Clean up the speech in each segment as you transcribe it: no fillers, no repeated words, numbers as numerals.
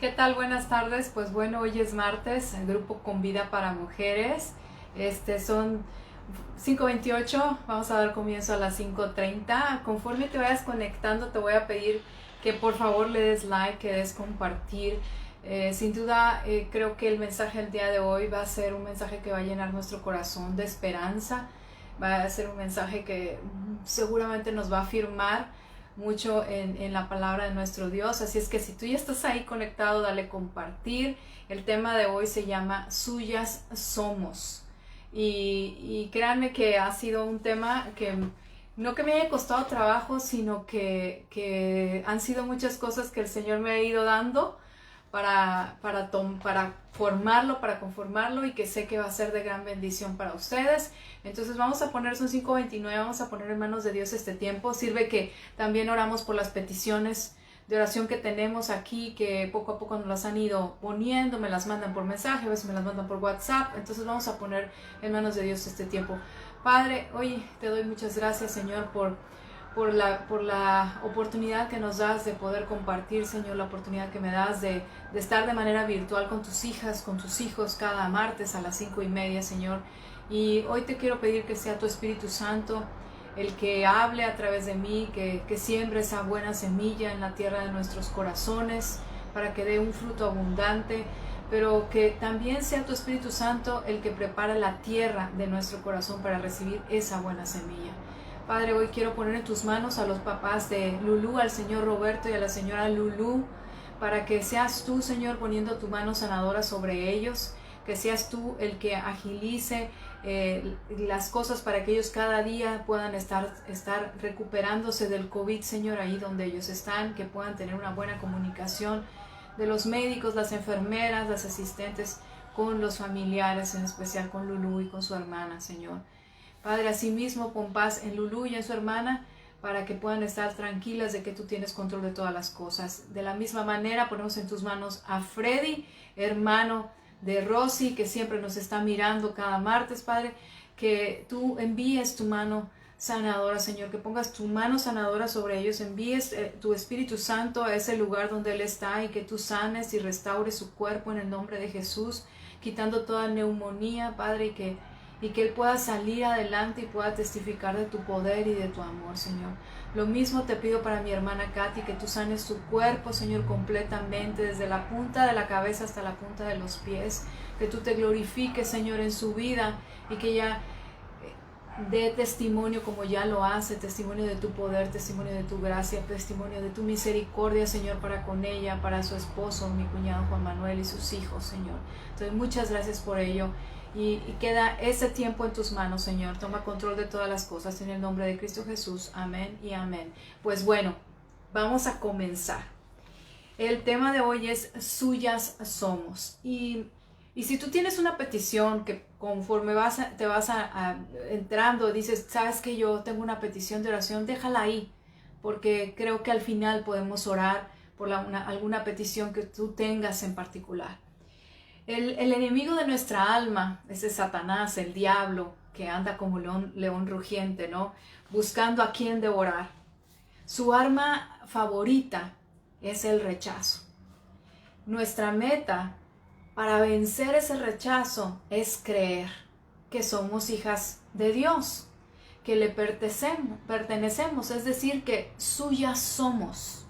¿Qué tal? Buenas tardes. Pues bueno, hoy es martes, el grupo Con Vida para Mujeres. Son 5:28, vamos a dar comienzo a las 5:30. Conforme te vayas conectando, te voy a pedir que por favor le des like, que des compartir. Sin duda, creo que el mensaje del día de hoy va a ser un mensaje que va a llenar nuestro corazón de esperanza. Va a ser un mensaje que seguramente nos va a afirmar mucho en la palabra de nuestro Dios. Así es que si tú ya estás ahí conectado, dale compartir. El tema de hoy se llama Suyas Somos. Y créanme que ha sido un tema que no que me haya costado trabajo, sino que han sido muchas cosas que el Señor me ha ido dando para formarlo, para conformarlo, y que sé que va a ser de gran bendición para ustedes. Entonces vamos a poner, son 5:29, vamos a poner en manos de Dios este tiempo. Sirve que también oramos por las peticiones de oración que tenemos aquí, que poco a poco nos las han ido poniendo, me las mandan por mensaje, a veces me las mandan por WhatsApp. Entonces vamos a poner en manos de Dios este tiempo. Padre, hoy te doy muchas gracias, Señor, por la oportunidad que nos das de poder compartir, Señor, la oportunidad que me das de estar de manera virtual con tus hijas, con tus hijos, cada martes a las 5:30, Señor. Y hoy te quiero pedir que sea tu Espíritu Santo el que hable a través de mí, que siembre esa buena semilla en la tierra de nuestros corazones para que dé un fruto abundante, pero que también sea tu Espíritu Santo el que prepara la tierra de nuestro corazón para recibir esa buena semilla. Padre, hoy quiero poner en tus manos a los papás de Lulú, al señor Roberto y a la señora Lulú, para que seas tú, Señor, poniendo tu mano sanadora sobre ellos, que seas tú el que agilice las cosas para que ellos cada día puedan estar recuperándose del COVID, Señor, ahí donde ellos están, que puedan tener una buena comunicación de los médicos, las enfermeras, las asistentes con los familiares, en especial con Lulú y con su hermana, Señor. Padre, asimismo pon paz en Lulú y en su hermana, para que puedan estar tranquilas de que tú tienes control de todas las cosas. De la misma manera ponemos en tus manos a Freddy, hermano de Rosy, que siempre nos está mirando cada martes, Padre, que tú envíes tu mano sanadora, Señor, que pongas tu mano sanadora sobre ellos, envíes tu Espíritu Santo a ese lugar donde Él está, y que tú sanes y restaures su cuerpo en el nombre de Jesús, quitando toda neumonía, Padre, y que Él pueda salir adelante y pueda testificar de tu poder y de tu amor, Señor. Lo mismo te pido para mi hermana Katy, que tú sanes su cuerpo, Señor, completamente, desde la punta de la cabeza hasta la punta de los pies, que tú te glorifiques, Señor, en su vida, y que ella dé testimonio como ya lo hace, testimonio de tu poder, testimonio de tu gracia, testimonio de tu misericordia, Señor, para con ella, para su esposo, mi cuñado Juan Manuel, y sus hijos, Señor. Entonces, muchas gracias por ello. Y queda ese tiempo en tus manos, Señor. Toma control de todas las cosas en el nombre de Cristo Jesús. Amén y amén. Pues bueno, vamos a comenzar. El tema de hoy es Suyas Somos. Y si tú tienes una petición que conforme te vas entrando, dices, sabes que yo tengo una petición de oración, déjala ahí, porque creo que al final podemos orar por alguna petición que tú tengas en particular. El enemigo de nuestra alma, ese Satanás, el diablo, que anda como león rugiente, ¿no? Buscando a quien devorar. Su arma favorita es el rechazo. Nuestra meta para vencer ese rechazo es creer que somos hijas de Dios, que le pertenecemos, es decir, que suyas somos.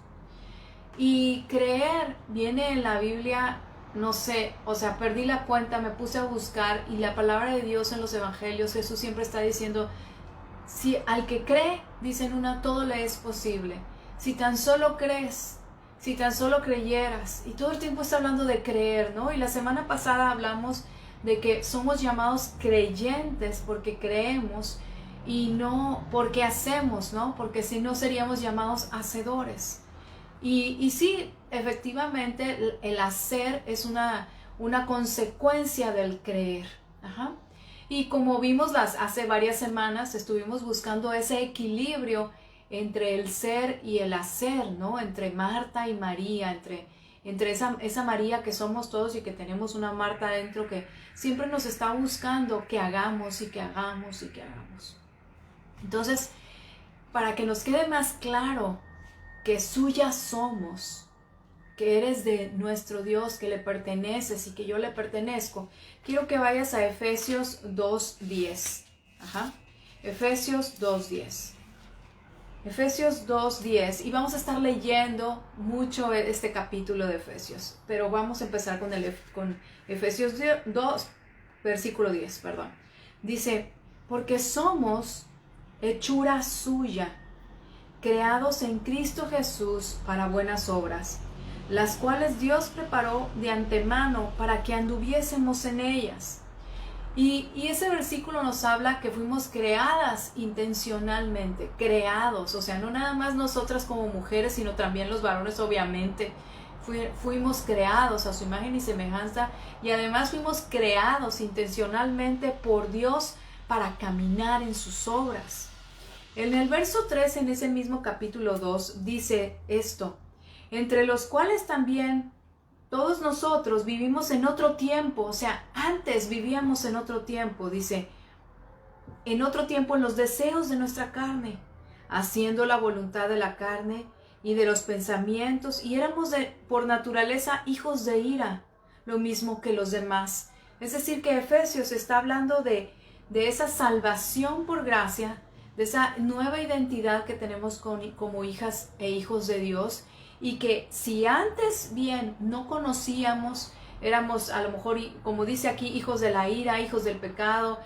Y creer viene en la Biblia, no sé, o sea, perdí la cuenta, me puse a buscar, y la palabra de Dios en los evangelios, Jesús siempre está diciendo, si al que cree, dicen todo le es posible. Si tan solo crees, si tan solo creyeras, y todo el tiempo está hablando de creer, ¿no? Y la semana pasada hablamos de que somos llamados creyentes porque creemos y no porque hacemos, ¿no? Porque si no seríamos llamados hacedores. Y sí, efectivamente, el hacer es una consecuencia del creer. Ajá. Y como vimos hace varias semanas, estuvimos buscando ese equilibrio entre el ser y el hacer, ¿no? Entre Marta y María, entre esa María que somos todos, y que tenemos una Marta adentro que siempre nos está buscando que hagamos y que hagamos y que hagamos. Entonces, para que nos quede más claro que suyas somos, que eres de nuestro Dios, que le perteneces y que yo le pertenezco, quiero que vayas a Efesios 2:10. Efesios 2:10. Efesios 2:10, y vamos a estar leyendo mucho este capítulo de Efesios, pero vamos a empezar con Efesios 2, versículo 10, perdón. Dice, porque somos hechura suya, creados en Cristo Jesús para buenas obras, las cuales Dios preparó de antemano para que anduviésemos en ellas. Y ese versículo nos habla que fuimos creadas intencionalmente, creados, o sea, no nada más nosotras como mujeres, sino también los varones, obviamente. Fuimos creados a su imagen y semejanza, y además fuimos creados intencionalmente por Dios para caminar en sus obras. En el verso 3, en ese mismo capítulo 2, dice esto, entre los cuales también todos nosotros vivimos en otro tiempo, o sea, antes vivíamos en otro tiempo, dice, en otro tiempo en los deseos de nuestra carne, haciendo la voluntad de la carne y de los pensamientos, y éramos por naturaleza hijos de ira, lo mismo que los demás. Es decir, que Efesios está hablando de esa salvación por gracia, de esa nueva identidad que tenemos como hijas e hijos de Dios, y que si antes bien no conocíamos, éramos a lo mejor, como dice aquí, hijos de la ira, hijos del pecado,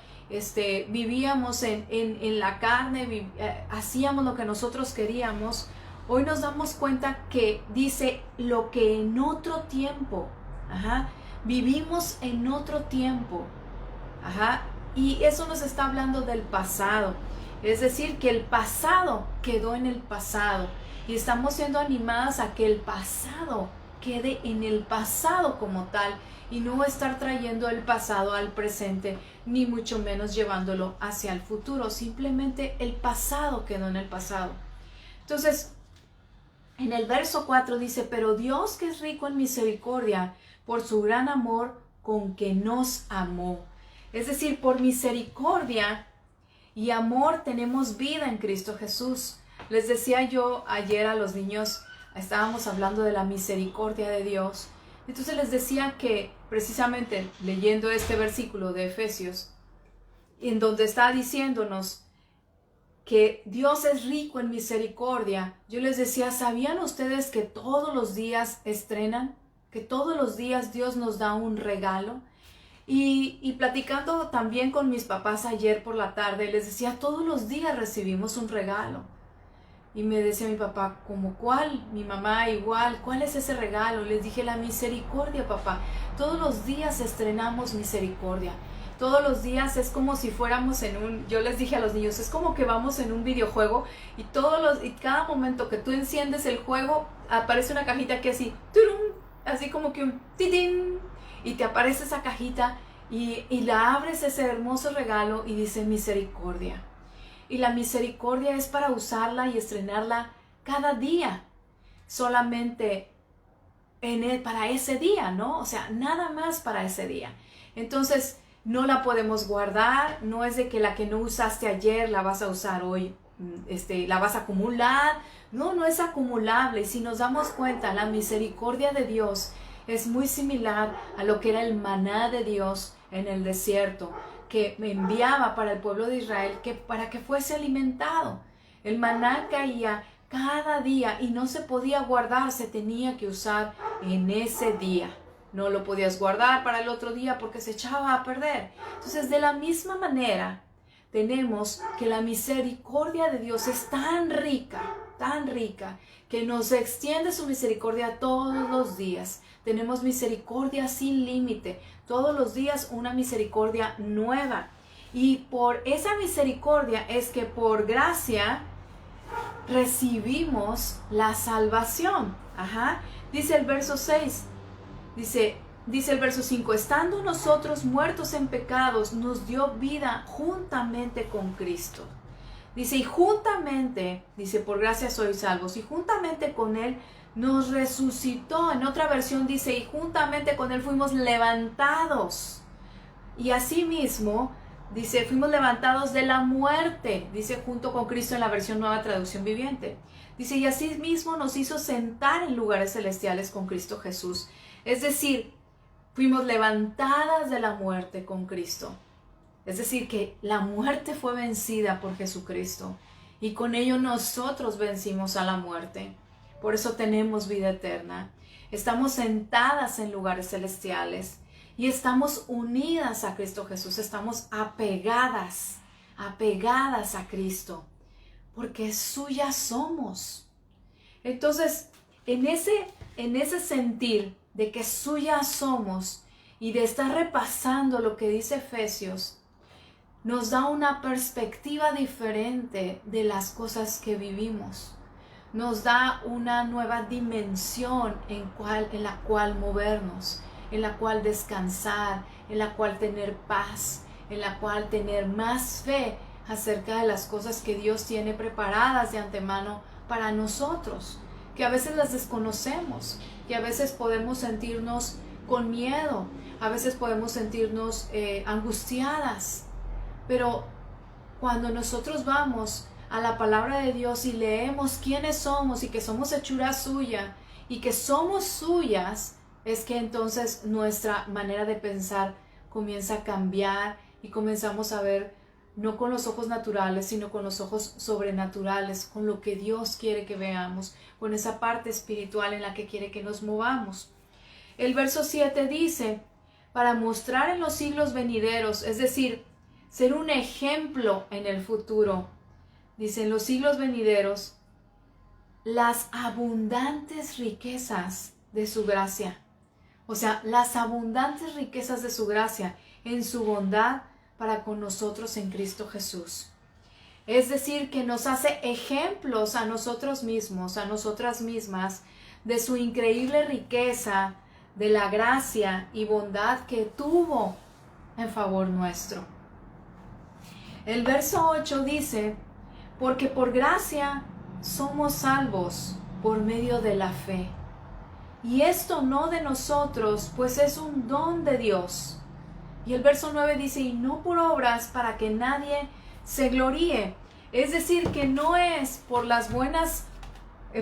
vivíamos en la carne, hacíamos lo que nosotros queríamos, hoy nos damos cuenta que dice lo que en otro tiempo, vivimos en otro tiempo, y eso nos está hablando del pasado, es decir, que el pasado quedó en el pasado. Y estamos siendo animadas a que el pasado quede en el pasado como tal y no estar trayendo el pasado al presente, ni mucho menos llevándolo hacia el futuro. Simplemente el pasado quedó en el pasado. Entonces, en el verso 4 dice, pero Dios, que es rico en misericordia, por su gran amor con que nos amó. Es decir, por misericordia y amor tenemos vida en Cristo Jesús. Les decía yo ayer a los niños, estábamos hablando de la misericordia de Dios. Entonces les decía que precisamente leyendo este versículo de Efesios, en donde está diciéndonos que Dios es rico en misericordia, yo les decía, ¿sabían ustedes que todos los días estrenan? Que todos los días Dios nos da un regalo. Y platicando también con mis papás ayer por la tarde, les decía, todos los días recibimos un regalo. Y me decía mi papá, ¿cómo cuál? Mi mamá igual, ¿cuál es ese regalo? Les dije, la misericordia, papá. Todos los días estrenamos misericordia. Todos los días es como si fuéramos yo les dije a los niños, es como que vamos en un videojuego y cada momento que tú enciendes el juego, aparece una cajita que así, ¡turum! Así como que un titín, y te aparece esa cajita y la abres ese hermoso regalo y dice misericordia. Y la misericordia es para usarla y estrenarla cada día, solamente para ese día, ¿no? O sea, nada más para ese día. Entonces, no la podemos guardar, no es de que la que no usaste ayer la vas a usar hoy, la vas a acumular. No es acumulable. Si nos damos cuenta, la misericordia de Dios es muy similar a lo que era el maná de Dios en el desierto, que me enviaba para el pueblo de Israel para que fuese alimentado. El maná caía cada día y no se podía guardar, se tenía que usar en ese día. No lo podías guardar para el otro día porque se echaba a perder. Entonces, de la misma manera, tenemos que la misericordia de Dios es tan rica, que nos extiende su misericordia todos los días. Tenemos misericordia sin límite, todos los días una misericordia nueva. Y por esa misericordia es que por gracia recibimos la salvación. Dice el verso 6, dice el verso 5, estando nosotros muertos en pecados, nos dio vida juntamente con Cristo. Dice, y juntamente, dice, por gracia sois salvos, y juntamente con Él nos resucitó. En otra versión dice, y juntamente con Él fuimos levantados. Y asimismo, dice, fuimos levantados de la muerte, dice, junto con Cristo en la versión Nueva Traducción Viviente. Dice, y así mismo nos hizo sentar en lugares celestiales con Cristo Jesús. Es decir, fuimos levantadas de la muerte con Cristo. Es decir, que la muerte fue vencida por Jesucristo y con ello nosotros vencimos a la muerte. Por eso tenemos vida eterna. Estamos sentadas en lugares celestiales y estamos unidas a Cristo Jesús. Estamos apegadas a Cristo, porque suyas somos. Entonces, en ese sentir de que suyas somos y de estar repasando lo que dice Efesios, nos da una perspectiva diferente de las cosas que vivimos. Nos da una nueva dimensión en la cual movernos, en la cual descansar, en la cual tener paz, en la cual tener más fe acerca de las cosas que Dios tiene preparadas de antemano para nosotros, que a veces las desconocemos, que a veces podemos sentirnos con miedo, a veces podemos sentirnos angustiadas. Pero cuando nosotros vamos a la palabra de Dios y leemos quiénes somos y que somos hechura suya y que somos suyas, es que entonces nuestra manera de pensar comienza a cambiar y comenzamos a ver no con los ojos naturales, sino con los ojos sobrenaturales, con lo que Dios quiere que veamos, con esa parte espiritual en la que quiere que nos movamos. El verso 7 dice, para mostrar en los siglos venideros, es decir, ser un ejemplo en el futuro. Dice, en los siglos venideros, las abundantes riquezas de su gracia. O sea, las abundantes riquezas de su gracia en su bondad para con nosotros en Cristo Jesús. Es decir, que nos hace ejemplos a nosotros mismos, a nosotras mismas, de su increíble riqueza, de la gracia y bondad que tuvo en favor nuestro. El verso 8 dice, porque por gracia somos salvos por medio de la fe. Y esto no de nosotros, pues es un don de Dios. Y el verso 9 dice, y no por obras para que nadie se gloríe. Es decir, que no es por las buenas,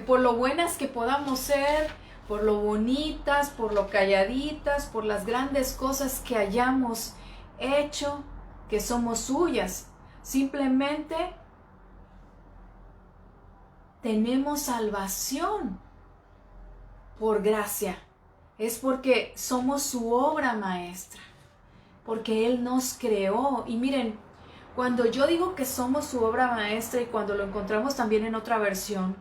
por lo buenas que podamos ser, por lo bonitas, por lo calladitas, por las grandes cosas que hayamos hecho, que somos suyas. Simplemente tenemos salvación por gracia. Es porque somos su obra maestra, porque Él nos creó. Y miren, cuando yo digo que somos su obra maestra, y cuando lo encontramos también en otra versión,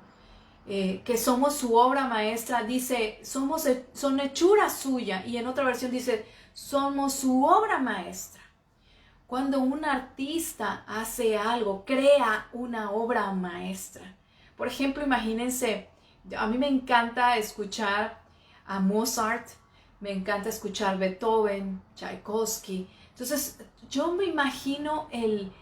que somos su obra maestra, dice, son hechura suya, y en otra versión dice, somos su obra maestra. Cuando un artista hace algo, crea una obra maestra. Por ejemplo, imagínense, a mí me encanta escuchar a Mozart, me encanta escuchar Beethoven, Tchaikovsky. Entonces, yo me imagino el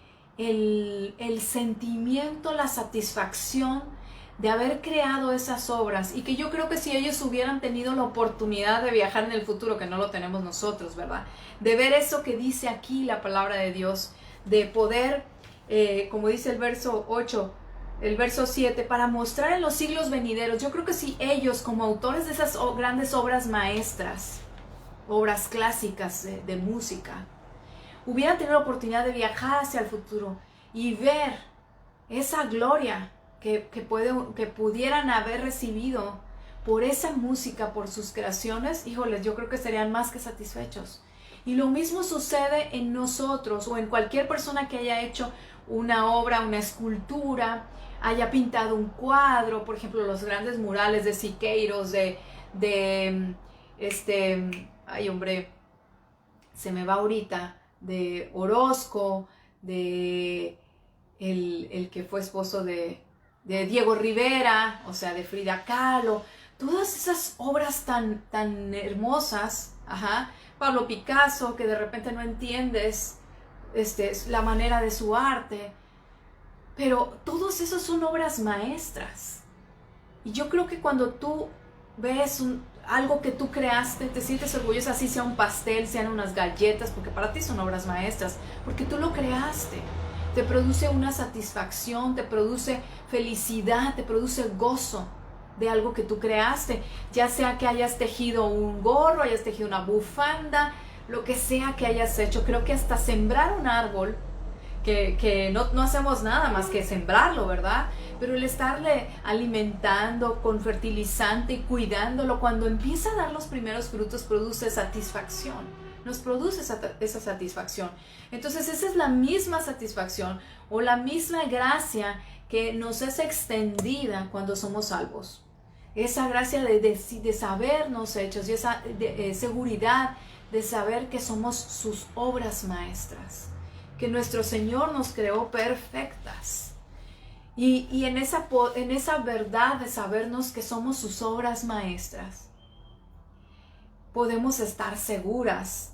sentimiento, la satisfacción de haber creado esas obras, y que yo creo que si ellos hubieran tenido la oportunidad de viajar en el futuro, que no lo tenemos nosotros, ¿verdad? De ver eso que dice aquí la palabra de Dios, de poder, como dice el verso 8, el verso 7, para mostrar en los siglos venideros. Yo creo que si ellos, como autores de esas grandes obras maestras, obras clásicas de música, hubieran tenido la oportunidad de viajar hacia el futuro y ver esa gloria que pudieran haber recibido por esa música, por sus creaciones, híjoles, yo creo que estarían más que satisfechos. Y lo mismo sucede en nosotros, o en cualquier persona que haya hecho una obra, una escultura, haya pintado un cuadro, por ejemplo, los grandes murales de Siqueiros, ay hombre, se me va ahorita, de Orozco, de el que fue esposo de Diego Rivera, o sea, de Frida Kahlo, todas esas obras tan hermosas, Pablo Picasso, que de repente no entiendes la manera de su arte, pero todos esos son obras maestras. Y yo creo que cuando tú ves algo que tú creaste, te sientes orgullosa, así sea un pastel, sean unas galletas, porque para ti son obras maestras, porque tú lo creaste. te produce una satisfacción, te produce felicidad, te produce gozo de algo que tú creaste, ya sea que hayas tejido un gorro, hayas tejido una bufanda, lo que sea que hayas hecho. Creo que hasta sembrar un árbol, que no hacemos nada más que sembrarlo, ¿verdad? Pero el estarle alimentando con fertilizante y cuidándolo, cuando empieza a dar los primeros frutos, produce satisfacción. Nos produce esa satisfacción. Entonces esa es la misma satisfacción o la misma gracia que nos es extendida cuando somos salvos. Esa gracia de sabernos hechos y esa seguridad de saber que somos sus obras maestras, que nuestro Señor nos creó perfectas. Y en esa verdad de sabernos que somos sus obras maestras, podemos estar seguras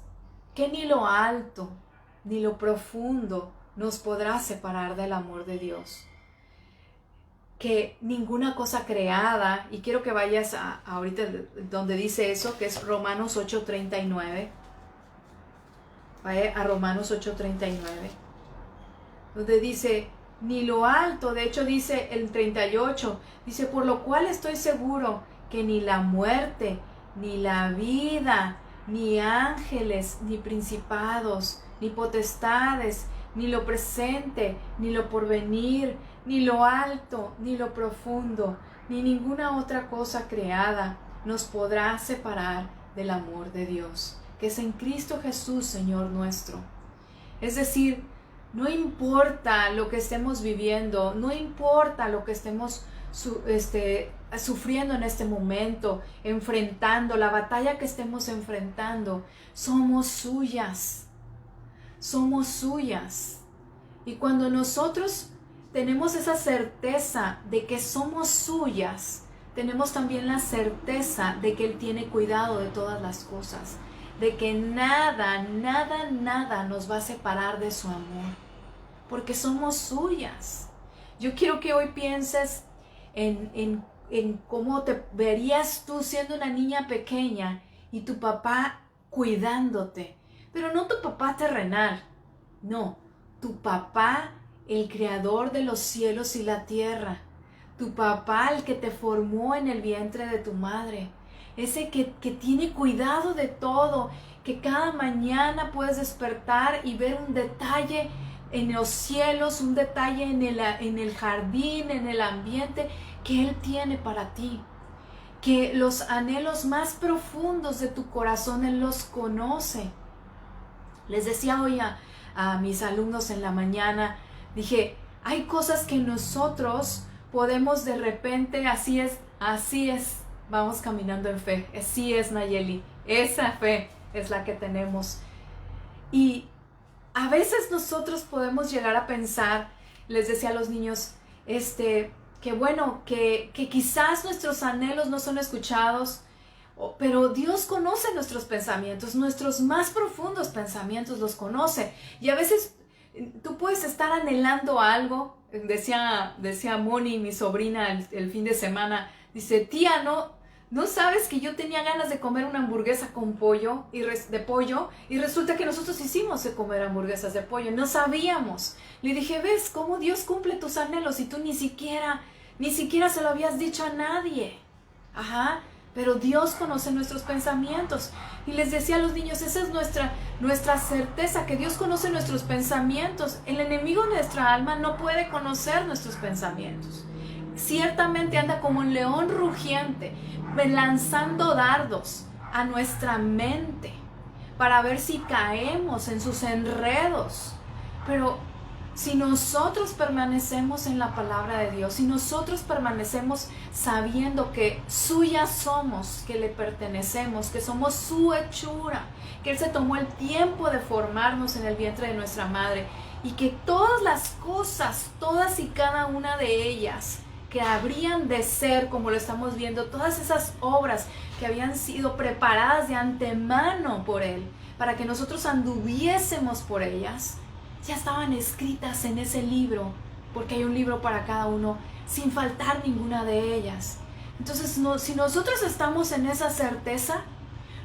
que ni lo alto ni lo profundo nos podrá separar del amor de Dios. Que ninguna cosa creada, y quiero que vayas ahorita donde dice eso, que es Romanos 8:39. Vaya a Romanos 8:39, donde dice, ni lo alto, de hecho dice el 38, dice, por lo cual estoy seguro que ni la muerte, ni la vida, ni ángeles, ni principados, ni potestades, ni lo presente, ni lo porvenir, ni lo alto, ni lo profundo, ni ninguna otra cosa creada nos podrá separar del amor de Dios, que es en Cristo Jesús, Señor nuestro. Es decir, no importa lo que estemos viviendo, no importa lo que estemos sufriendo en este momento, enfrentando, la batalla que estemos enfrentando, somos suyas. Somos suyas. Y cuando nosotros tenemos esa certeza de que somos suyas, tenemos también la certeza de que Él tiene cuidado de todas las cosas, de que nada nos va a separar de su amor, porque somos suyas. Yo quiero que hoy pienses en cómo te verías tú siendo una niña pequeña y tu papá cuidándote, pero no tu papá terrenal, no, tu papá, el creador de los cielos y la tierra, tu papá, el que te formó en el vientre de tu madre, ese que tiene cuidado de todo, que cada mañana puedes despertar y ver un detalle en los cielos, un detalle en el jardín, en el ambiente que Él tiene para ti, que los anhelos más profundos de tu corazón Él los conoce. Les decía hoy a mis alumnos en la mañana, dije, hay cosas que nosotros podemos de repente, así es, vamos caminando en fe, así es, Nayeli, esa fe es la que tenemos. Y a veces nosotros podemos llegar a pensar, les decía a los niños, que bueno, que quizás nuestros anhelos no son escuchados, pero Dios conoce nuestros pensamientos, nuestros más profundos pensamientos los conoce. Y a veces tú puedes estar anhelando algo. Decía Moni, mi sobrina, el fin de semana, dice, tía, ¿no sabes que yo tenía ganas de comer una hamburguesa con pollo de pollo? Y resulta que nosotros hicimos de comer hamburguesas de pollo, no sabíamos. Le dije, ¿ves cómo Dios cumple tus anhelos y tú ni siquiera se lo habías dicho a nadie? Ajá. Pero Dios conoce nuestros pensamientos. Y les decía a los niños, esa es nuestra certeza, que Dios conoce nuestros pensamientos. El enemigo de nuestra alma no puede conocer nuestros pensamientos. Ciertamente anda como un león rugiente, lanzando dardos a nuestra mente para ver si caemos en sus enredos. Pero si nosotros permanecemos en la palabra de Dios, si nosotros permanecemos sabiendo que suyas somos, que le pertenecemos, que somos su hechura, que Él se tomó el tiempo de formarnos en el vientre de nuestra madre y que todas las cosas, todas y cada una de ellas que habrían de ser, como lo estamos viendo, todas esas obras que habían sido preparadas de antemano por Él, para que nosotros anduviésemos por ellas, ya estaban escritas en ese libro, porque hay un libro para cada uno, sin faltar ninguna de ellas. Entonces, si nosotros estamos en esa certeza,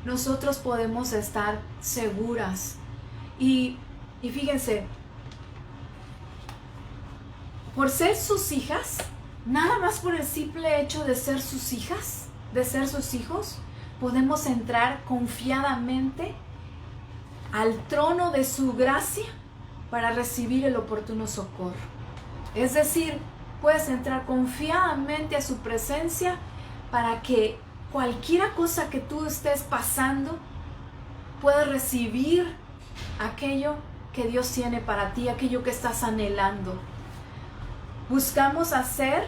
nosotros podemos estar seguras. Y fíjense, por ser sus hijas, nada más por el simple hecho de ser sus hijas, de ser sus hijos, podemos entrar confiadamente al trono de su gracia para recibir el oportuno socorro. Es decir, puedes entrar confiadamente a su presencia para que cualquier cosa que tú estés pasando, puedas recibir aquello que Dios tiene para ti, aquello que estás anhelando. Buscamos hacer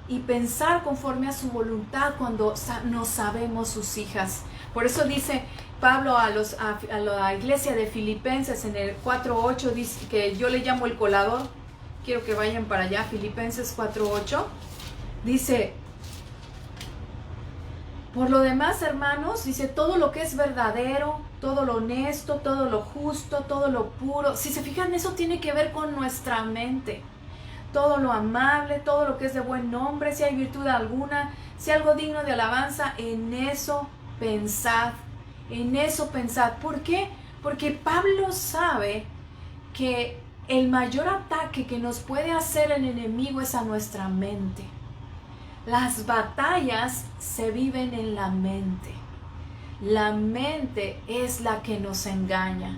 y pensar conforme a su voluntad cuando nos sabemos sus hijas. Por eso dice Pablo a la iglesia de Filipenses en el 4:8, dice, que yo le llamo el colador. Quiero que vayan para allá, Filipenses 4:8. Dice: por lo demás, hermanos, dice, todo lo que es verdadero, todo lo honesto, todo lo justo, todo lo puro. Si se fijan, eso tiene que ver con nuestra mente. Todo lo amable, todo lo que es de buen nombre, si hay virtud alguna, si algo digno de alabanza, en eso pensad. En eso pensad. ¿Por qué? Porque Pablo sabe que el mayor ataque que nos puede hacer el enemigo es a nuestra mente. Las batallas se viven en la mente. La mente es la que nos engaña.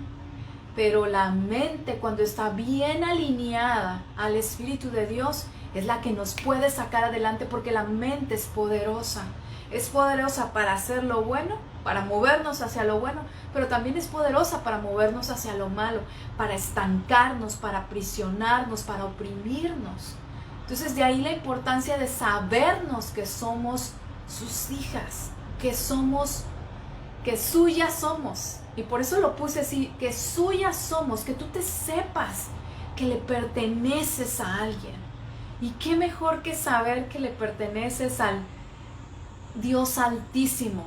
Pero la mente, cuando está bien alineada al Espíritu de Dios, es la que nos puede sacar adelante, porque la mente es poderosa. Es poderosa para hacer lo bueno, para movernos hacia lo bueno, pero también es poderosa para movernos hacia lo malo, para estancarnos, para aprisionarnos, para oprimirnos. Entonces, de ahí la importancia de sabernos que somos sus hijas, que suyas somos. Y por eso lo puse así, que suyas somos, que tú te sepas que le perteneces a alguien. Y qué mejor que saber que le perteneces al Dios Altísimo,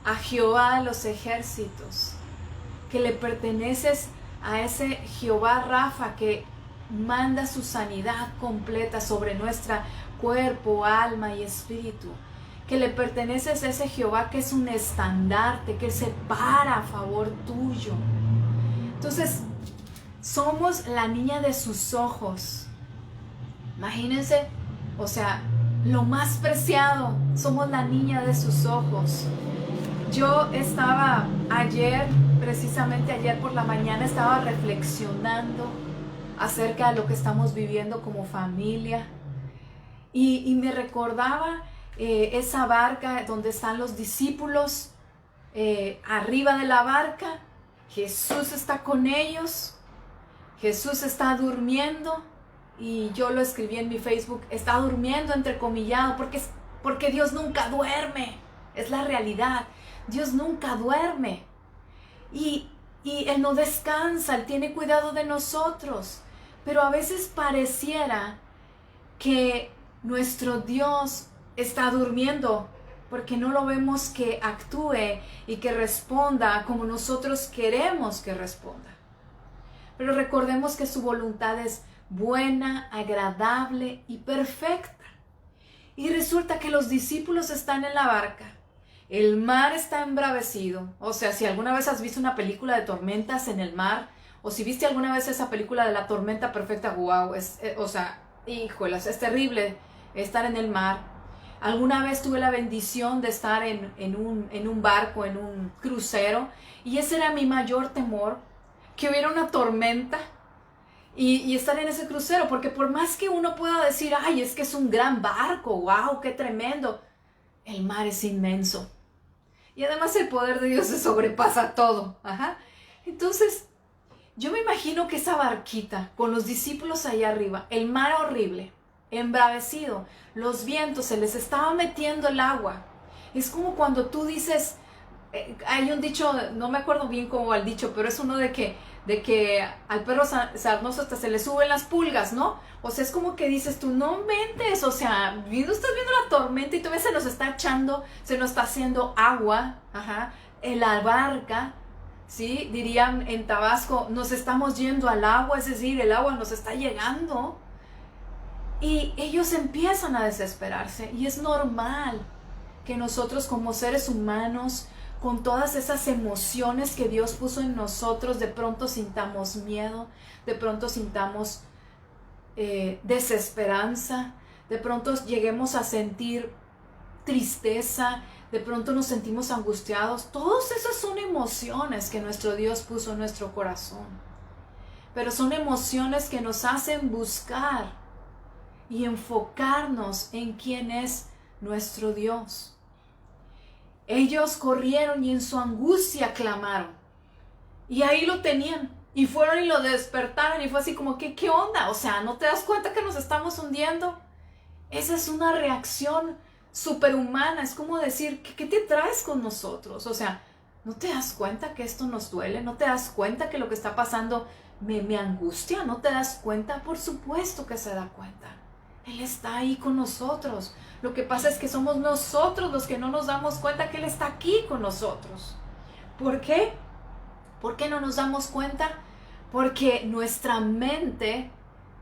a Jehová de los ejércitos, que le perteneces a ese Jehová Rafa que manda su sanidad completa sobre nuestro cuerpo, alma y espíritu, que le perteneces a ese Jehová que es un estandarte, que se para a favor tuyo. Entonces, somos la niña de sus ojos. Imagínense, o sea, lo más preciado, somos la niña de sus ojos. Yo estaba precisamente ayer por la mañana, estaba reflexionando acerca de lo que estamos viviendo como familia y me recordaba esa barca donde están los discípulos, arriba de la barca, Jesús está con ellos, Jesús está durmiendo, y yo lo escribí en mi Facebook, está durmiendo entrecomillado, porque Dios nunca duerme, es la realidad, Dios nunca duerme, y Él no descansa, Él tiene cuidado de nosotros, pero a veces pareciera que nuestro Dios está durmiendo, porque no lo vemos que actúe y que responda como nosotros queremos que responda. Pero recordemos que su voluntad es buena, agradable y perfecta. Y resulta que los discípulos están en la barca, el mar está embravecido. O sea, si alguna vez has visto una película de tormentas en el mar, o si viste alguna vez esa película de la tormenta perfecta, wow, híjolas, es terrible estar en el mar. Alguna vez tuve la bendición de estar en un barco, en un crucero, y ese era mi mayor temor, que hubiera una tormenta y estar en ese crucero, porque por más que uno pueda decir, ay, es que es un gran barco, wow, qué tremendo, el mar es inmenso. Y además el poder de Dios se sobrepasa todo. Entonces, yo me imagino que esa barquita, con los discípulos allá arriba, el mar horrible, embravecido, los vientos, se les estaba metiendo el agua. Es como cuando tú dices, hay un dicho, no me acuerdo bien cómo va el dicho, pero es uno de que al perro sarnoso hasta se le suben las pulgas, ¿no? O sea, es como que dices tú, no mentes, o sea, tú estás viendo la tormenta y todavía se nos está echando, se nos está haciendo agua, en la barca, ¿sí? Dirían en Tabasco, nos estamos yendo al agua, es decir, el agua nos está llegando. Y ellos empiezan a desesperarse, y es normal que nosotros como seres humanos, con todas esas emociones que Dios puso en nosotros, de pronto sintamos miedo, de pronto sintamos desesperanza, de pronto lleguemos a sentir tristeza, de pronto nos sentimos angustiados. Todas esas son emociones que nuestro Dios puso en nuestro corazón, pero son emociones que nos hacen buscar y enfocarnos en quién es nuestro Dios. Ellos corrieron y en su angustia clamaron, y ahí lo tenían, y fueron y lo despertaron, y fue así como que, ¿qué onda? O sea, ¿no te das cuenta que nos estamos hundiendo? Esa es una reacción superhumana. Es como decir, ¿qué te traes con nosotros? O sea, ¿no te das cuenta que esto nos duele? ¿No te das cuenta que lo que está pasando me angustia? ¿No te das cuenta? Por supuesto que se da cuenta. Él está ahí con nosotros. Lo que pasa es que somos nosotros los que no nos damos cuenta que Él está aquí con nosotros. ¿Por qué? ¿Por qué no nos damos cuenta? Porque nuestra mente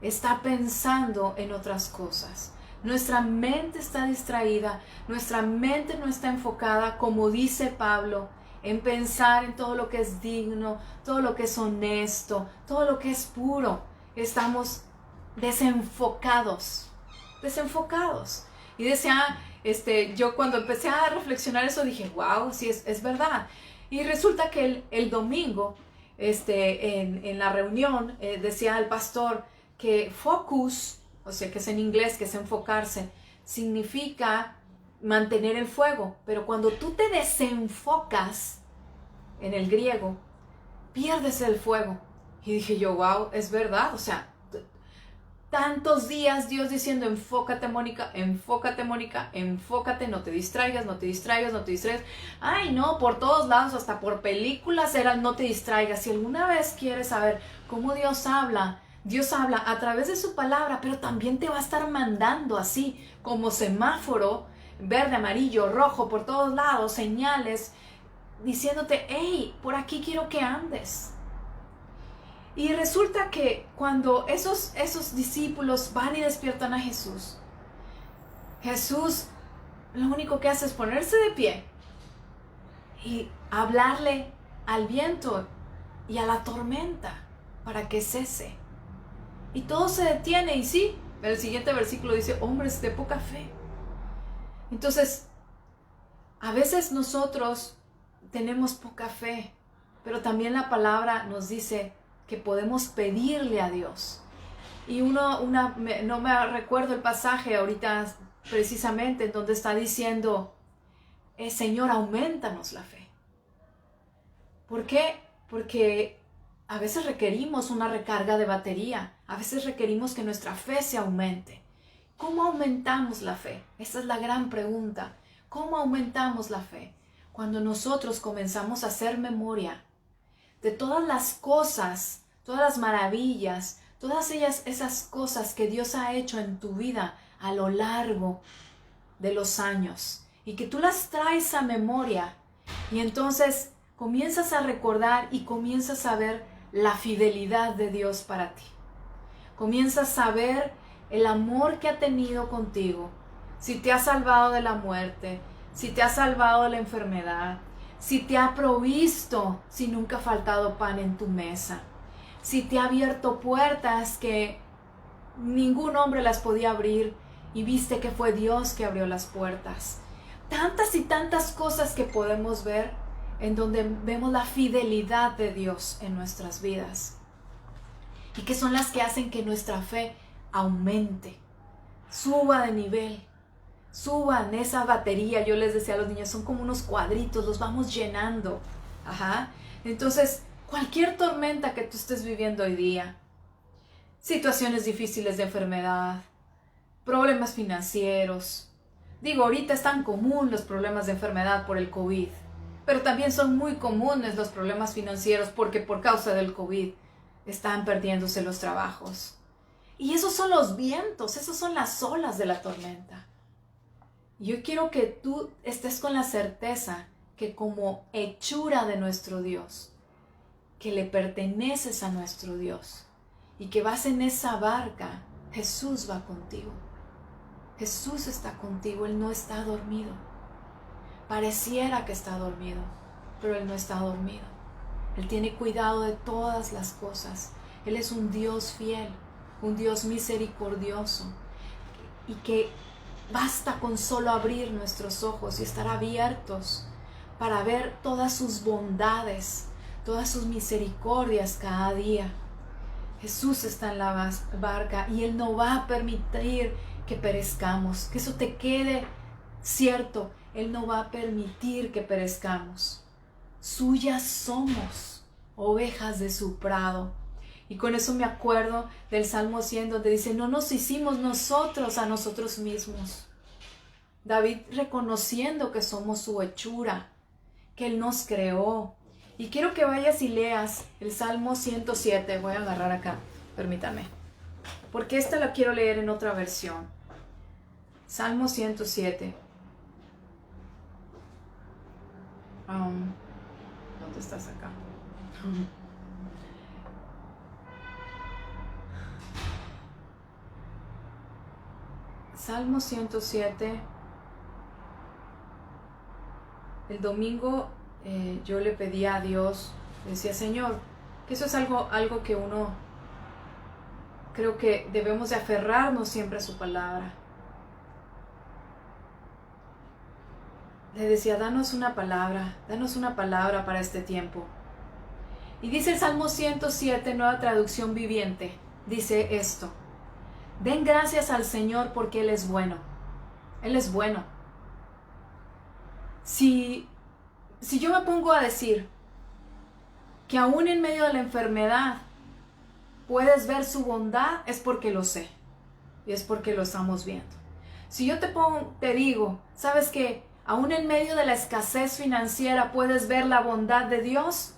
está pensando en otras cosas. Nuestra mente está distraída, nuestra mente no está enfocada, como dice Pablo, en pensar en todo lo que es digno, todo lo que es honesto, todo lo que es puro. Estamos desenfocados. Y decía, yo cuando empecé a reflexionar eso dije, wow, sí, es verdad. Y resulta que el domingo, en la reunión, decía el pastor que focus, o sea, que es en inglés, que es enfocarse, significa mantener el fuego. Pero cuando tú te desenfocas, en el griego, pierdes el fuego. Y dije yo, wow, es verdad. O sea, tantos días Dios diciendo, enfócate, Mónica, enfócate, Mónica, enfócate, no te distraigas, no te distraigas, no te distraigas. Ay, no, por todos lados, hasta por películas era no te distraigas. Si alguna vez quieres saber cómo Dios habla a través de su palabra, pero también te va a estar mandando así, como semáforo, verde, amarillo, rojo, por todos lados, señales, diciéndote, hey, por aquí quiero que andes. Y resulta que cuando esos discípulos van y despiertan a Jesús, Jesús lo único que hace es ponerse de pie y hablarle al viento y a la tormenta para que cese. Y todo se detiene, y sí, el siguiente versículo dice, hombres de poca fe. Entonces, a veces nosotros tenemos poca fe, pero también la palabra nos dice que podemos pedirle a Dios. Y no me recuerdo el pasaje ahorita precisamente en donde está diciendo, Señor, aumentanos la fe. ¿Por qué? Porque a veces requerimos una recarga de batería, a veces requerimos que nuestra fe se aumente. ¿Cómo aumentamos la fe? Esa es la gran pregunta. ¿Cómo aumentamos la fe? Cuando nosotros comenzamos a hacer memoria de todas las cosas, todas las maravillas, todas esas cosas que Dios ha hecho en tu vida a lo largo de los años, y que tú las traes a memoria, y entonces comienzas a recordar y comienzas a ver la fidelidad de Dios para ti. Comienzas a ver el amor que ha tenido contigo, si te ha salvado de la muerte, si te ha salvado de la enfermedad, si te ha provisto, si nunca ha faltado pan en tu mesa, si te ha abierto puertas que ningún hombre las podía abrir y viste que fue Dios que abrió las puertas. Tantas y tantas cosas que podemos ver en donde vemos la fidelidad de Dios en nuestras vidas, y que son las que hacen que nuestra fe aumente, suba de nivel, suba en esa batería. Yo les decía a los niños, son como unos cuadritos, los vamos llenando. Entonces, cualquier tormenta que tú estés viviendo hoy día, situaciones difíciles de enfermedad, problemas financieros. Digo, ahorita es tan común los problemas de enfermedad por el COVID, pero también son muy comunes los problemas financieros porque por causa del COVID están perdiéndose los trabajos. Y esos son los vientos, esas son las olas de la tormenta. Yo quiero que tú estés con la certeza que como hechura de nuestro Dios, que le perteneces a nuestro Dios, y que vas en esa barca, Jesús va contigo. Jesús está contigo, Él no está dormido. Pareciera que está dormido, pero Él no está dormido. Él tiene cuidado de todas las cosas. Él es un Dios fiel. un Dios misericordioso y que basta con solo abrir nuestros ojos y estar abiertos para ver todas sus bondades, todas sus misericordias cada día. Jesús está en la barca y Él no va a permitir que perezcamos. Que eso te quede cierto. Él no va a permitir que perezcamos. Suyas somos, ovejas de su prado. Y con eso me acuerdo del Salmo 100, donde dice, no nos hicimos nosotros a nosotros mismos. David reconociendo que somos su hechura, que Él nos creó. Y quiero que vayas y leas el Salmo 107. Voy a agarrar acá, permítame, porque esta la quiero leer en otra versión. Salmo 107. ¿Dónde estás acá? Salmo 107. El domingo yo le pedía a Dios, decía, Señor, que eso es algo que uno, creo que debemos de aferrarnos siempre a su palabra. Le decía, danos una palabra para este tiempo. Y dice el Salmo 107, nueva traducción viviente, dice esto: den gracias al Señor porque Él es bueno. Él es bueno. Si yo me pongo a decir que aún en medio de la enfermedad puedes ver su bondad, es porque lo sé. Y es porque lo estamos viendo. Si yo te digo, ¿sabes qué? Aún en medio de la escasez financiera puedes ver la bondad de Dios,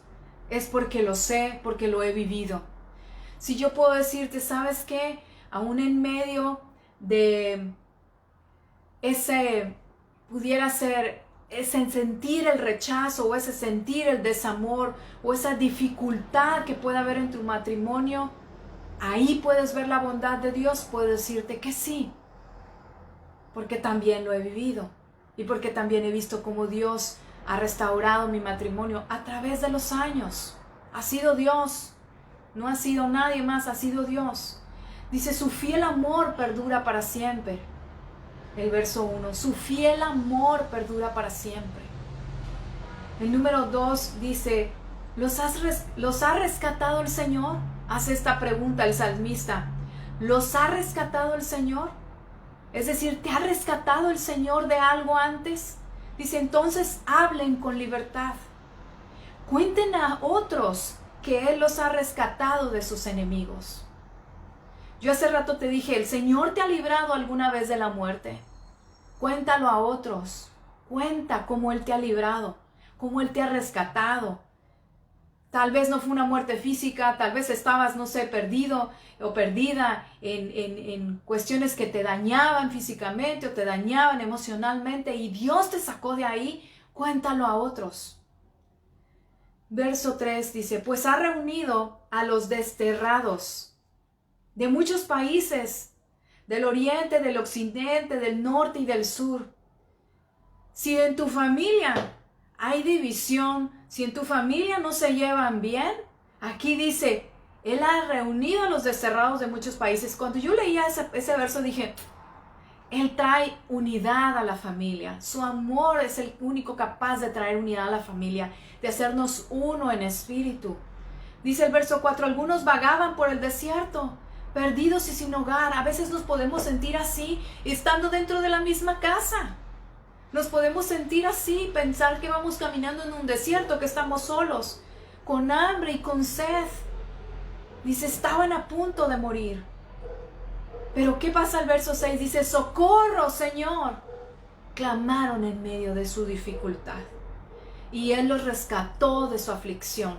es porque lo sé, porque lo he vivido. Si yo puedo decirte, ¿sabes qué? Aún en medio de pudiera ser ese sentir el rechazo, o ese sentir el desamor, o esa dificultad que pueda haber en tu matrimonio, ahí puedes ver la bondad de Dios, puedo decirte que sí, porque también lo he vivido. Y porque también he visto cómo Dios ha restaurado mi matrimonio a través de los años. Ha sido Dios, no ha sido nadie más, ha sido Dios. Dice, su fiel amor perdura para siempre. El verso 1, su fiel amor perdura para siempre. El número 2 dice, ¿los ha rescatado el Señor? Hace esta pregunta el salmista. ¿Los ha rescatado el Señor? Es decir, ¿te ha rescatado el Señor de algo antes? Dice, entonces hablen con libertad. Cuenten a otros que Él los ha rescatado de sus enemigos. Yo hace rato te dije, ¿el Señor te ha librado alguna vez de la muerte? Cuéntalo a otros. Cuenta cómo Él te ha librado, cómo Él te ha rescatado. Tal vez no fue una muerte física, tal vez estabas, no sé, perdido o perdida en cuestiones que te dañaban físicamente o te dañaban emocionalmente y Dios te sacó de ahí. Cuéntalo a otros. Verso 3 dice, pues ha reunido a los desterrados de muchos países, del oriente, del occidente, del norte y del sur. Si en tu familia hay división, si en tu familia no se llevan bien, aquí dice, Él ha reunido a los desterrados de muchos países. Cuando yo leía ese verso dije, Él trae unidad a la familia. Su amor es el único capaz de traer unidad a la familia, de hacernos uno en espíritu. Dice el verso 4, algunos vagaban por el desierto, perdidos y sin hogar. A veces nos podemos sentir así, estando dentro de la misma casa. Nos podemos sentir así, pensar que vamos caminando en un desierto, que estamos solos, con hambre y con sed. Dice, estaban a punto de morir. Pero ¿qué pasa el verso 6? Dice, socorro, Señor. Clamaron en medio de su dificultad. Y Él los rescató de su aflicción.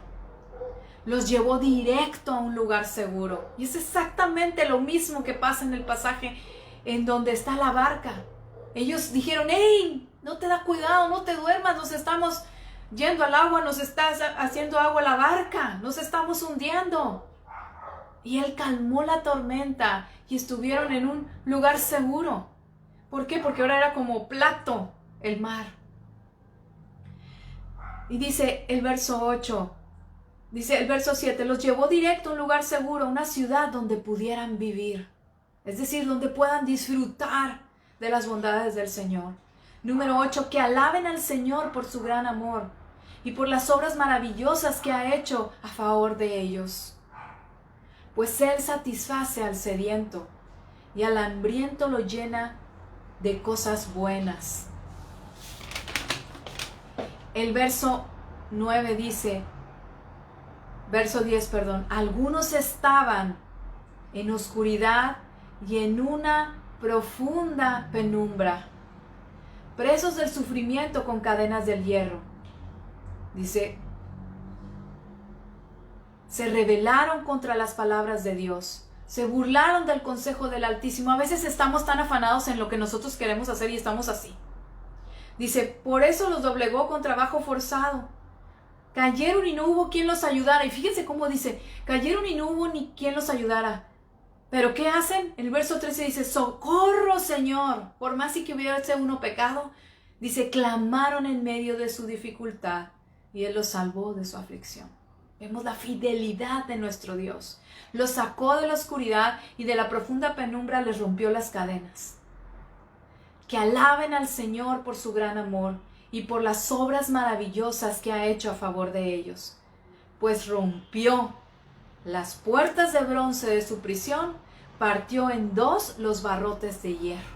Los llevó directo a un lugar seguro. Y es exactamente lo mismo que pasa en el pasaje en donde está la barca. Ellos dijeron, ¡hey! No te da cuidado, no te duermas, nos estamos yendo al agua, nos estás haciendo agua a la barca, nos estamos hundiendo. Y Él calmó la tormenta y estuvieron en un lugar seguro. ¿Por qué? Porque ahora era como plato el mar. Y dice el verso 8, Dice el verso 7, los llevó directo a un lugar seguro, a una ciudad donde pudieran vivir. Es decir, donde puedan disfrutar de las bondades del Señor. Número 8, que alaben al Señor por su gran amor y por las obras maravillosas que ha hecho a favor de ellos. Pues Él satisface al sediento y al hambriento lo llena de cosas buenas. El verso 9 dice, verso 10, perdón, algunos estaban en oscuridad y en una profunda penumbra, presos del sufrimiento con cadenas del hierro. Dice, se rebelaron contra las palabras de Dios, se burlaron del consejo del Altísimo. A veces estamos tan afanados en lo que nosotros queremos hacer y estamos así. Dice, por eso los doblegó con trabajo forzado. Cayeron y no hubo quien los ayudara. Y fíjense cómo dice, cayeron y no hubo ni quien los ayudara. ¿Pero qué hacen? El verso 13 dice, socorro, Señor. Por más y que hubiese uno pecado, dice, clamaron en medio de su dificultad y Él los salvó de su aflicción. Vemos la fidelidad de nuestro Dios. Los sacó de la oscuridad y de la profunda penumbra les rompió las cadenas. Que alaben al Señor por su gran amor y por las obras maravillosas que ha hecho a favor de ellos. Pues rompió las puertas de bronce de su prisión, partió en dos los barrotes de hierro.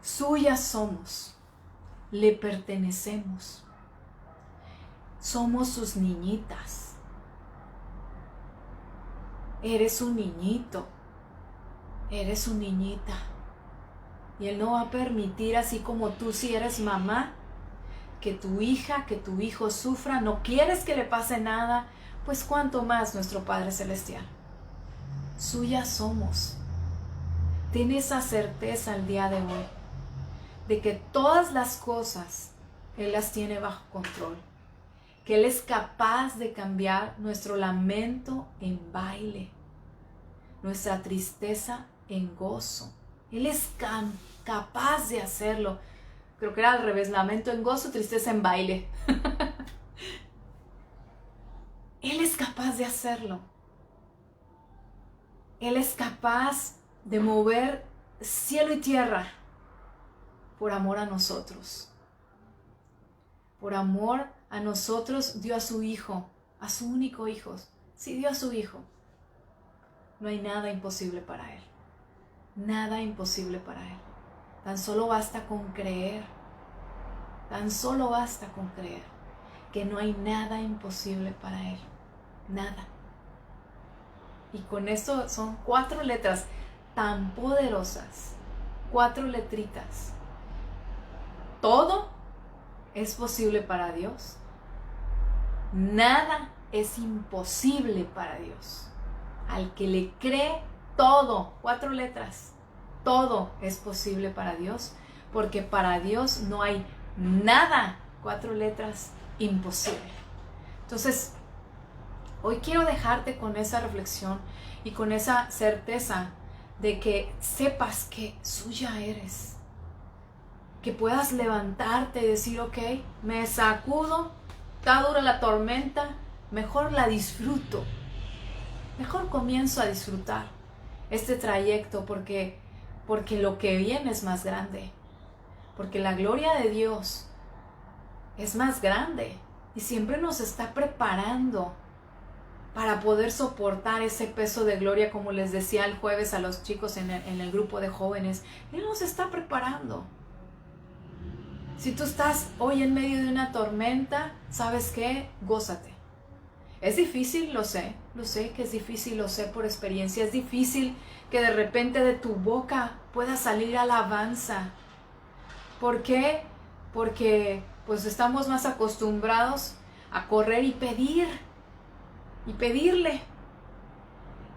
Suyas somos, le pertenecemos. Somos sus niñitas. Eres un niñito, eres una niñita. Y Él no va a permitir, así como tú si eres mamá, que tu hija, que tu hijo sufra. No quieres que le pase nada, pues cuánto más nuestro Padre Celestial. Suyas somos. Ten esa certeza el día de hoy, de que todas las cosas Él las tiene bajo control. Que Él es capaz de cambiar nuestro lamento en baile, nuestra tristeza en gozo. Él es capaz de hacerlo. Creo que era al revés, lamento en gozo, tristeza en baile. Él es capaz de hacerlo. Él es capaz de mover cielo y tierra por amor a nosotros. Por amor a nosotros dio a su Hijo, a su único Hijo. Sí, dio a su Hijo. No hay nada imposible para Él. Nada imposible para Él. Tan solo basta con creer. Tan solo basta con creer que no hay nada imposible para Él. Nada. Y con esto son 4 letras tan poderosas. 4 letritas. Todo es posible para Dios. Nada es imposible para Dios. Al que le cree, todo, 4 letras, todo es posible para Dios, porque para Dios no hay nada, 4 letras, imposible. Entonces, hoy quiero dejarte con esa reflexión y con esa certeza de que sepas que suya eres. Que puedas levantarte y decir, ok, me sacudo, está dura la tormenta, mejor la disfruto. Mejor comienzo a disfrutar este trayecto porque lo que viene es más grande. Porque la gloria de Dios es más grande y siempre nos está preparando para poder soportar ese peso de gloria, como les decía el jueves a los chicos en el grupo de jóvenes. Él nos está preparando. Si tú estás hoy en medio de una tormenta, ¿sabes qué? Gózate. Es difícil, lo sé que es difícil, lo sé por experiencia. Es difícil que de repente de tu boca pueda salir alabanza. ¿Por qué? Porque pues estamos más acostumbrados a correr y pedir y pedirle.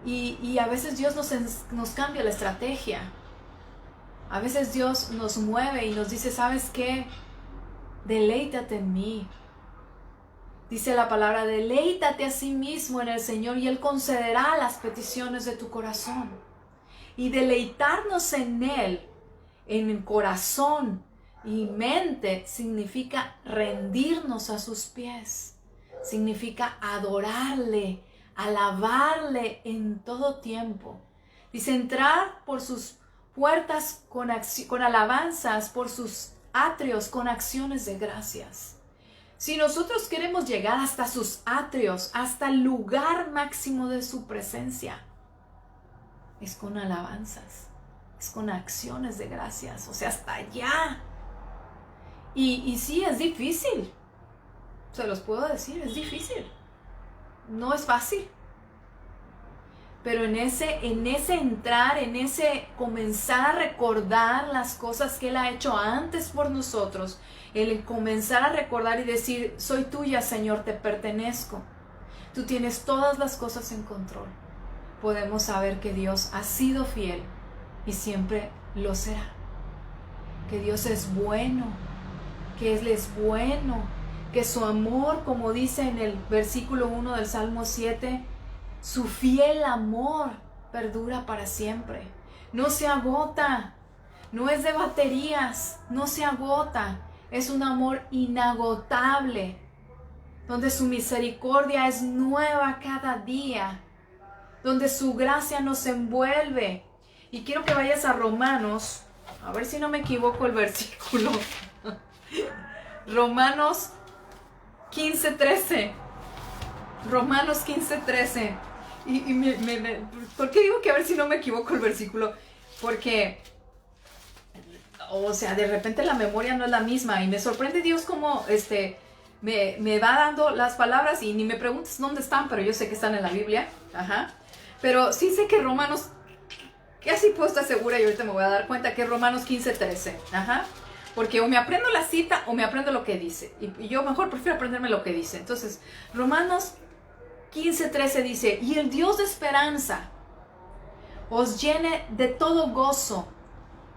Y a veces Dios nos cambia la estrategia. A veces Dios nos mueve y nos dice, ¿sabes qué? Deleítate en mí. Dice la palabra, deleítate a sí mismo en el Señor y Él concederá las peticiones de tu corazón. Y deleitarnos en Él, en el corazón y mente, significa rendirnos a sus pies. significa adorarle, alabarle en todo tiempo. Dice entrar por sus puertas con alabanzas, por sus atrios con acciones de gracias. Si nosotros queremos llegar hasta sus atrios, hasta el lugar máximo de su presencia, es con alabanzas, es con acciones de gracias, o sea, hasta allá. Y sí, es difícil, se los puedo decir, es difícil, no es fácil. Pero en ese entrar, en ese comenzar a recordar las cosas que Él ha hecho antes por nosotros, el comenzar a recordar y decir, soy tuya, Señor, te pertenezco. Tú tienes todas las cosas en control. Podemos saber que Dios ha sido fiel y siempre lo será. Que Dios es bueno, que Él es bueno, que su amor, como dice en el versículo 1 del Salmo 7, su fiel amor perdura para siempre. No se agota, no es de baterías, no se agota. Es un amor inagotable, donde su misericordia es nueva cada día, donde su gracia nos envuelve. Y quiero que vayas a Romanos, a ver si no me equivoco el versículo. Romanos 15:13. Romanos 15:13. ¿Por qué digo que a ver si no me equivoco el versículo? Porque, o sea, de repente la memoria no es la misma y me sorprende Dios como me va dando las palabras y ni me preguntes dónde están, pero yo sé que están en la Biblia. Ajá. Pero sí sé que Romanos, casi puedo estar segura y ahorita me voy a dar cuenta que es Romanos 15:13. Ajá. Porque o me aprendo la cita o me aprendo lo que dice. Y yo mejor prefiero aprenderme lo que dice. Entonces, Romanos 15:13 dice, y el Dios de esperanza os llene de todo gozo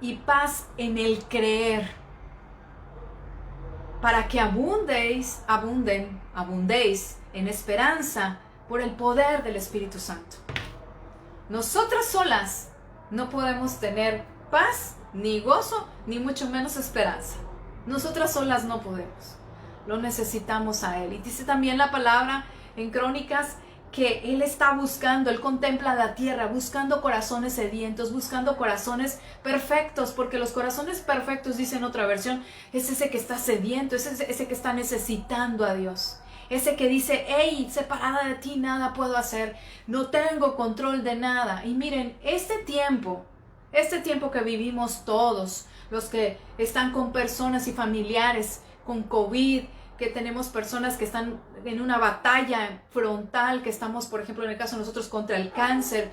y paz en el creer, para que abundéis en esperanza por el poder del Espíritu Santo. Nosotras solas no podemos tener paz, ni gozo, ni mucho menos esperanza. Nosotras solas no podemos. Lo necesitamos a Él. Y dice también la palabra en Crónicas que Él está buscando, Él contempla la tierra, buscando corazones sedientos, buscando corazones perfectos, porque los corazones perfectos, dice en otra versión, es ese que está sediento, es ese que está necesitando a Dios. Ese que dice, hey, separada de ti nada puedo hacer, no tengo control de nada. Y miren, este tiempo que vivimos todos, los que están con personas y familiares con COVID, que tenemos personas que están en una batalla frontal, que estamos, por ejemplo, en el caso de nosotros, contra el cáncer,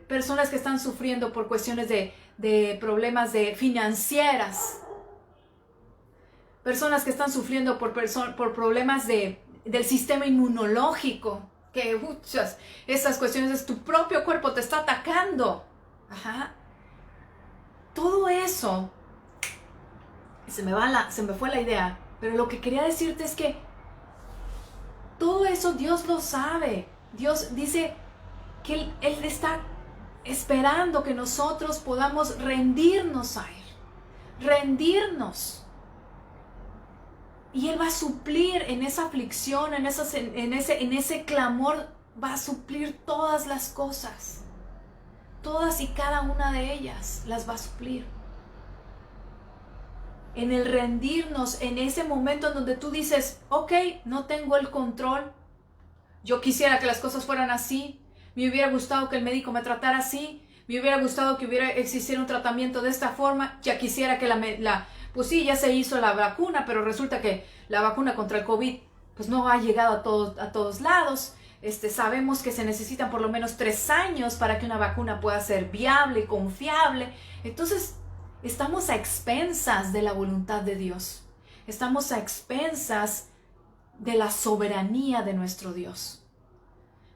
personas que están sufriendo por cuestiones de problemas financieras, personas que están sufriendo por problemas del sistema inmunológico, que esas cuestiones es tu propio cuerpo te está atacando. Ajá. Todo eso, se me fue la idea, pero lo que quería decirte es que todo eso Dios lo sabe. Dios dice que Él está esperando que nosotros podamos rendirnos a Él. Rendirnos. Y Él va a suplir en esa aflicción, en ese clamor, va a suplir todas las cosas. Todas y cada una de ellas las va a suplir. En el rendirnos, en ese momento en donde tú dices, ok, no tengo el control, yo quisiera que las cosas fueran así, me hubiera gustado que el médico me tratara así, me hubiera gustado que existiera un tratamiento de esta forma, ya quisiera que pues sí, ya se hizo la vacuna, pero resulta que la vacuna contra el COVID pues no ha llegado a todos lados. Sabemos que se necesitan por lo menos 3 años para que una vacuna pueda ser viable y confiable. Entonces, estamos a expensas de la voluntad de Dios. Estamos a expensas de la soberanía de nuestro Dios.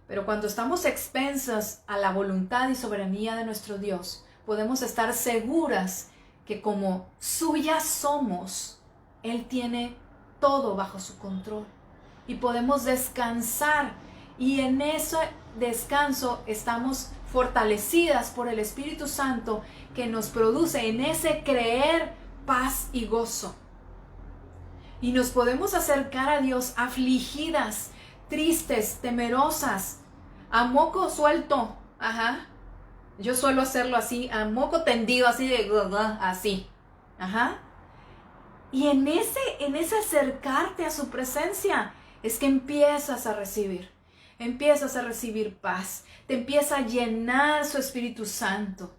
Pero cuando estamos a expensas a la voluntad y soberanía de nuestro Dios, podemos estar seguras que como suyas somos, Él tiene todo bajo su control. Y podemos descansar. Y en ese descanso estamos fortalecidas por el Espíritu Santo que nos produce en ese creer paz y gozo. Y nos podemos acercar a Dios afligidas, tristes, temerosas, a moco suelto. Ajá. Yo suelo hacerlo así, a moco tendido, así de así. Ajá. Y en ese acercarte a su presencia es que empiezas a recibir paz, te empieza a llenar su Espíritu Santo,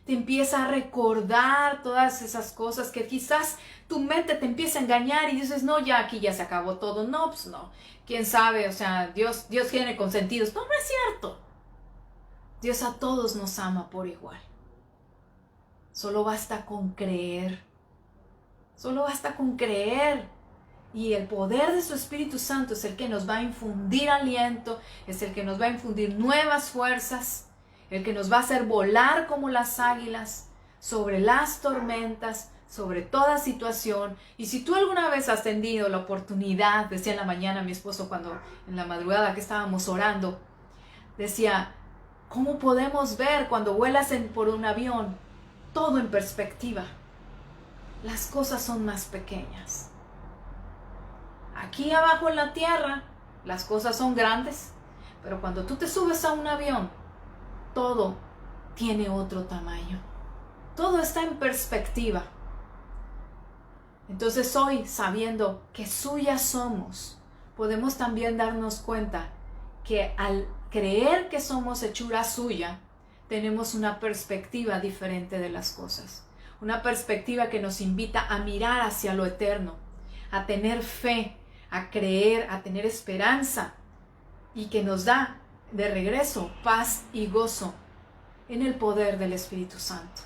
te empieza a recordar todas esas cosas que quizás tu mente te empieza a engañar y dices, no, ya aquí ya se acabó todo. No, pues no, quién sabe, o sea, Dios tiene consentidos. No, no es cierto. Dios a todos nos ama por igual. Solo basta con creer. Solo basta con creer. Y el poder de su Espíritu Santo es el que nos va a infundir aliento, es el que nos va a infundir nuevas fuerzas, el que nos va a hacer volar como las águilas sobre las tormentas, sobre toda situación. Y si tú alguna vez has tenido la oportunidad, decía en la mañana mi esposo cuando en la madrugada que estábamos orando, decía, ¿cómo podemos ver cuando vuelas por un avión todo en perspectiva? Las cosas son más pequeñas. Aquí abajo en la tierra, las cosas son grandes, pero cuando tú te subes a un avión, todo tiene otro tamaño. Todo está en perspectiva. Entonces hoy, sabiendo que suyas somos, podemos también darnos cuenta que al creer que somos hechura suya, tenemos una perspectiva diferente de las cosas. Una perspectiva que nos invita a mirar hacia lo eterno, a tener fe, a creer, a tener esperanza, y que nos da de regreso paz y gozo en el poder del Espíritu Santo.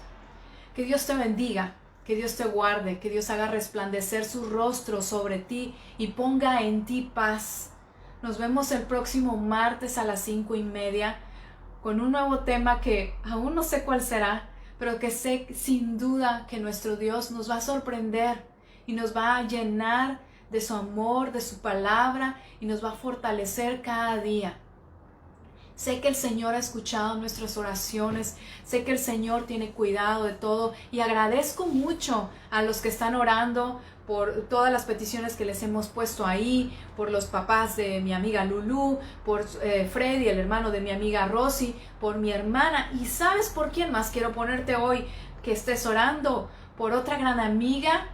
Que Dios te bendiga, que Dios te guarde, que Dios haga resplandecer su rostro sobre ti y ponga en ti paz. Nos vemos el próximo martes a las 5:30 con un nuevo tema que aún no sé cuál será, pero que sé sin duda que nuestro Dios nos va a sorprender y nos va a llenar de su amor, de su palabra, y nos va a fortalecer cada día. Sé que el Señor ha escuchado nuestras oraciones, sé que el Señor tiene cuidado de todo, y agradezco mucho a los que están orando por todas las peticiones que les hemos puesto ahí, por los papás de mi amiga Lulu, por Freddy, el hermano de mi amiga Rosy, por mi hermana. ¿Y sabes por quién más quiero ponerte hoy que estés orando? Por otra gran amiga,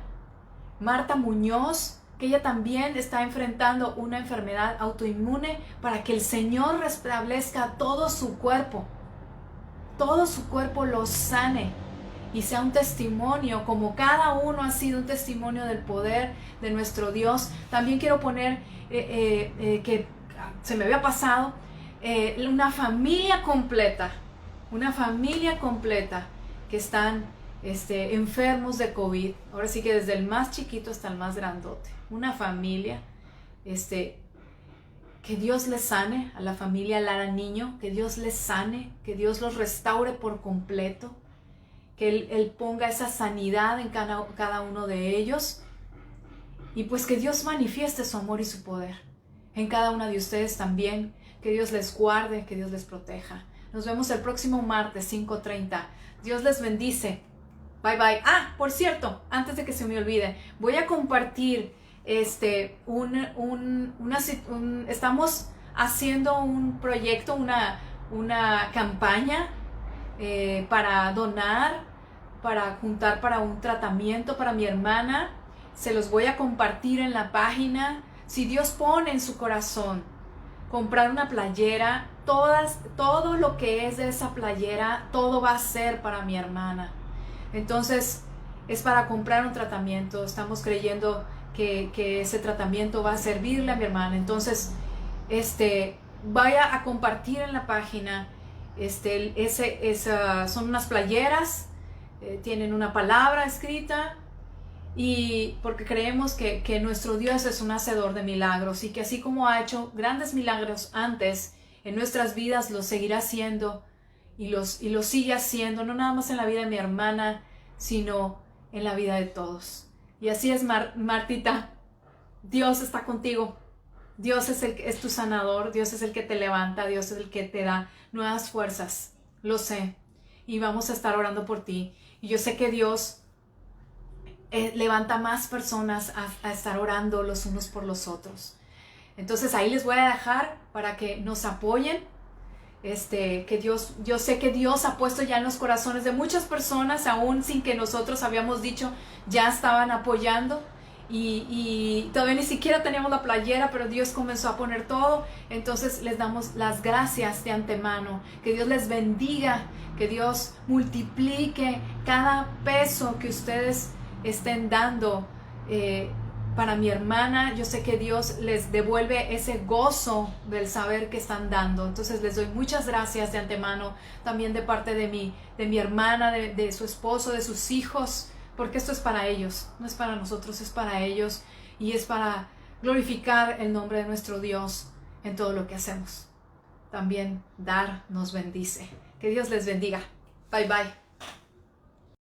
Marta Muñoz, que ella también está enfrentando una enfermedad autoinmune, para que el Señor restablezca todo su cuerpo lo sane y sea un testimonio, como cada uno ha sido un testimonio del poder de nuestro Dios. También quiero poner, que se me había pasado, una familia completa que están enfermos de COVID. Ahora sí que desde el más chiquito hasta el más grandote. Una familia, que Dios les sane, a la familia Lara Niño, que Dios les sane, que Dios los restaure por completo, que Él ponga esa sanidad en cada uno de ellos, y pues que Dios manifieste su amor y su poder en cada una de ustedes también. Que Dios les guarde, que Dios les proteja. Nos vemos el próximo martes 5:30. Dios les bendice. Bye bye. Ah, por cierto, antes de que se me olvide, voy a compartir estamos haciendo un proyecto, una campaña para donar, para juntar para un tratamiento para mi hermana. Se los voy a compartir en la página. Si Dios pone en su corazón comprar una playera, todo lo que es de esa playera, todo va a ser para mi hermana. Entonces es para comprar un tratamiento. Estamos creyendo que ese tratamiento va a servirle a mi hermana. Entonces vaya a compartir en la página. Son unas playeras, tienen una palabra escrita, y porque creemos que nuestro Dios es un hacedor de milagros, y que así como ha hecho grandes milagros antes en nuestras vidas, lo seguirá haciendo, y lo sigue haciendo, no nada más en la vida de mi hermana, sino en la vida de todos. Y así es, Martita, Dios está contigo. Dios es tu sanador, Dios es el que te levanta, Dios es el que te da nuevas fuerzas, lo sé, y vamos a estar orando por ti. Y yo sé que Dios levanta más personas a estar orando los unos por los otros. Entonces ahí les voy a dejar para que nos apoyen. Que Dios, yo sé que Dios ha puesto ya en los corazones de muchas personas, aún sin que nosotros habíamos dicho, ya estaban apoyando. Y todavía ni siquiera teníamos la playera, pero Dios comenzó a poner todo. Entonces les damos las gracias de antemano. Que Dios les bendiga, que Dios multiplique cada peso que ustedes estén dando para mi hermana. Yo sé que Dios les devuelve ese gozo del saber que están dando. Entonces les doy muchas gracias de antemano, también de parte de mi hermana, de su esposo, de sus hijos, porque esto es para ellos, no es para nosotros, es para ellos, y es para glorificar el nombre de nuestro Dios en todo lo que hacemos. También dar nos bendice. Que Dios les bendiga. Bye bye.